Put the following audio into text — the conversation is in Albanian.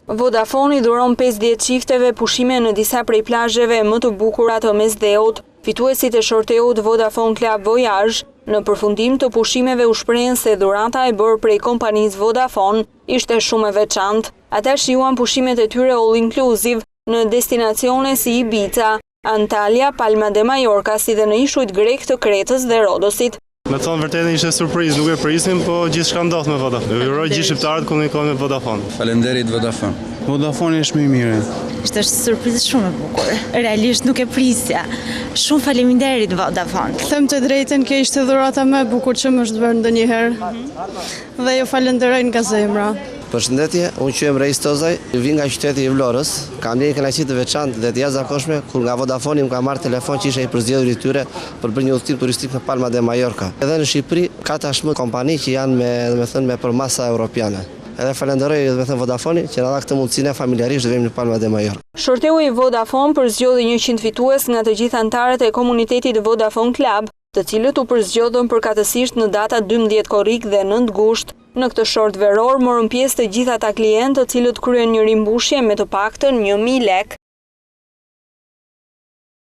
Vodafone i dhuron 50 çifteve pushime në disa prej plazheve më të bukura të Mesdheut. Fituesit e shorteut Vodafone Club Voyage në përfundim të pushimeve u shprehen se dhurata e bërë prej kompanisë Vodafone ishte shumë e veçantë. Ata shijuan pushimet e tyre all inclusive në destinacione si Ibiza, Antalya, Palma de Mallorca, si dhe në ishujt grek të Kretës dhe Rodosit. Me thonë vërtetë ishte surprizë, nuk e prisnim, po gjithçka ndodh me Vodafone. Uroj gjithë shqiptarët komunikojnë me Vodafone. Faleminderit Vodafone. Vodafone është më i mirë. Ishte surprizë shumë e bukur. Realisht nuk e prisja. Shumë faleminderit Vodafone. Them të drejtën, kjo ishte dhurata më e bukur që më është bërë ndonjëherë. Dhe ju falenderoj nga zemra. Përshëndetje, unë quhem Reis Tozaj, vi nga qyteti i Vlorës. Kam një kënaqësi të veçantë dhe të jashtëzakonshme kur nga Vodafone më ka marrë telefon që isha i përzgjedhur i tyre për bërë një udhëtim turistik në Palma de Mallorca. Edhe në Shqipëri ka tashmë kompani që janë me përmasa europiane. Edhe falenderoj Vodafone që na dha këtë mundësinë familjarisht të vëmë në Palma de Mallorca. Shorteu i Vodafone përzgjodhi 100 fitues nga të gjithë anëtarët e komunitetit Vodafone Club, të cilët u përzgjodhën përkatësisht në datat 12 korrik dhe 9 gusht. Në këtë short veror morën pjesë të gjithë ata klientë të cilët kryen një rimbushje me të paktën 1000 lek.